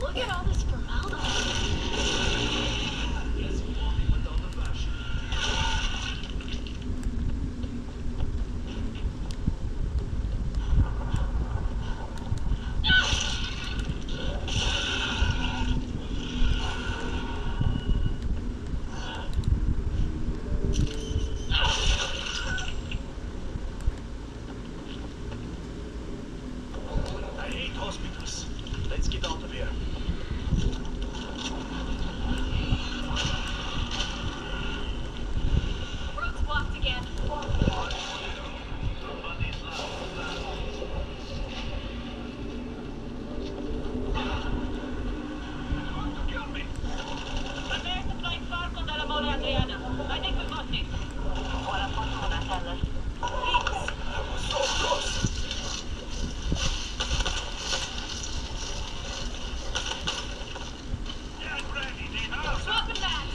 Look at all this formaldehyde. I hate hospitals. Let's get out of here. Road's blocked again. Kill me. There's a flying Falcon dalla Mole Adriana. I think we got it. Wala pa sa Natalas. Please. So close. Get ready, Nina. Swapping back.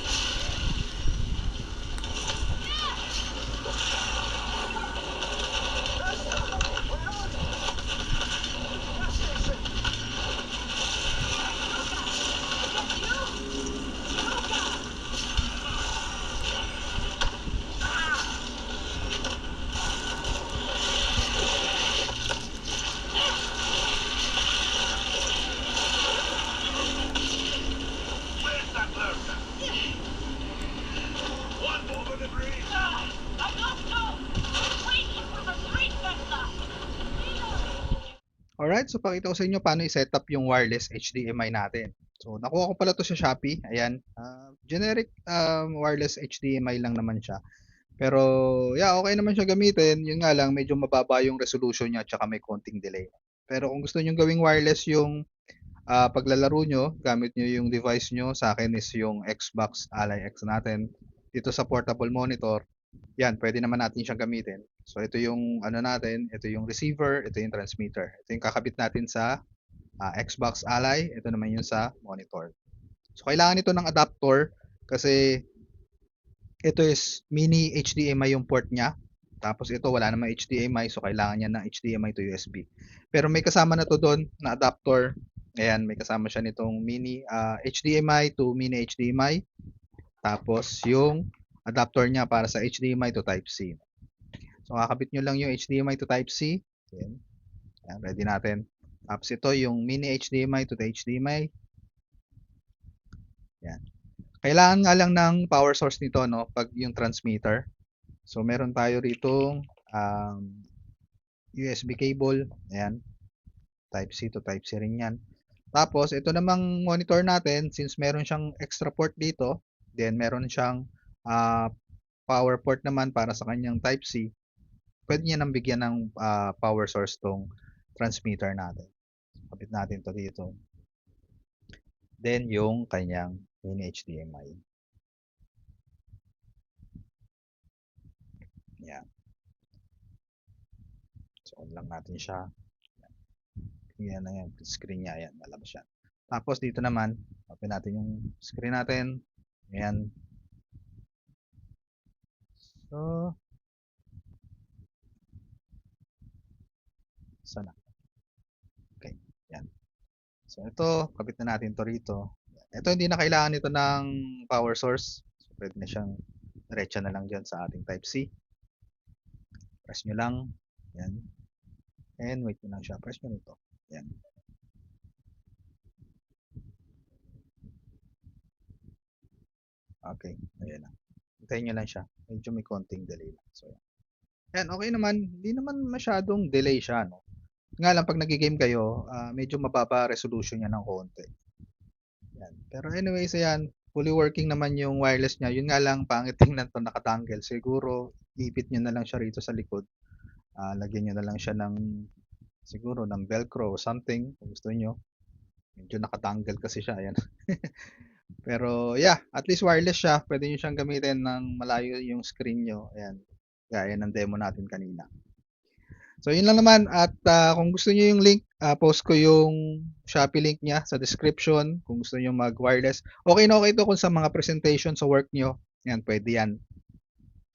Where's that lurker? One over the bridge. I got no. Waiting for the street Tesla. Alright, so pakita ko sa inyo paano i-setup yung wireless HDMI natin. So, nakuha ko pala to sa Shopee. Ayan. Generic wireless HDMI lang naman siya. Pero, yeah, okay naman siya gamitin. Yun nga lang, medyo mababa yung resolution niya at saka may konting delay. Pero kung gusto nyo gawing wireless yung paglalaro nyo, gamit nyo yung device nyo. Sa akin is yung Xbox Ally X natin. Dito sa portable monitor, yan, pwede naman natin siyang gamitin. So, ito yung ano natin, ito yung receiver, ito yung transmitter. Ito yung kakabit natin sa Xbox Ally, ito naman yung sa monitor. So, kailangan ito ng adapter kasi ito is mini HDMI yung port niya. Tapos ito wala namang HDMI, so kailangan niya ng HDMI to USB. Pero may kasama na to doon na adapter. Ayan, may kasama siya nitong mini HDMI to mini HDMI. Tapos yung adapter niya para sa HDMI to Type-C. So, kakabit nyo lang yung HDMI to Type-C. Ayan. Ayan, ready natin. Tapos ito yung mini HDMI to the HDMI. Ayan. Kailangan nga lang ng power source nito, no? Pag yung transmitter. So, meron tayo rito USB cable. Ayan. Type-C to Type-C rin yan. Tapos, ito namang monitor natin, since meron siyang extra port dito, then meron siyang power port naman para sa kanyang Type-C, pwede niya nang bigyan ng power source tong transmitter natin. Kapit natin to dito. Then, yung kanyang mini HDMI. Yan. So, on lang natin siya. Yan na yan. Screen niya. Yan. Lalabas siya. Tapos, dito naman, open natin yung screen natin. Ayan. So, sana. Okay. Yan. So, ito, kabit na natin to rito. Ito, hindi na kailangan ito ng power source. So, pwede na siyang diretso na lang dyan sa ating Type-C. Press nyo lang. Yan. And wait nyo lang siya. Press nyo nito. Yan. Okay. Ayan na. Hintayin nyo lang siya. Medyo may konting delay lang. So, yan. Okay naman. Hindi naman masyadong delay siya, no? Nga lang, pag nag-game kayo, medyo mababa resolution niya ng konti. Yan. Pero anyways, ayan. Fully working naman yung wireless niya. Yun nga lang, pangit tingnan to nakatangle. Siguro, ipit nyo na lang siya rito sa likod. Lagyan nyo na lang siya ng, siguro, ng velcro or something. Kung gusto nyo. Medyo nakatangle kasi siya. Ayan. Pero, yeah. At least wireless siya. Pwede nyo siyang gamitin ng malayo yung screen nyo. Ayan. Gaya ng demo natin kanina. So, yun lang naman. At kung gusto niyo yung link, post ko yung Shopee link niya sa description. Kung gusto niyo mag-wireless. Okay na okay ito kung sa mga presentation sa work niyo. Yan, pwede yan.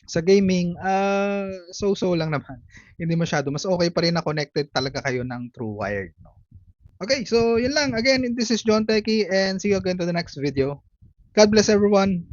Sa gaming, so-so lang naman. Hindi masyado. Mas okay pa rin na connected talaga kayo ng true wired. No? Okay, so yun lang. Again, this is John Techie and see you again to the next video. God bless everyone.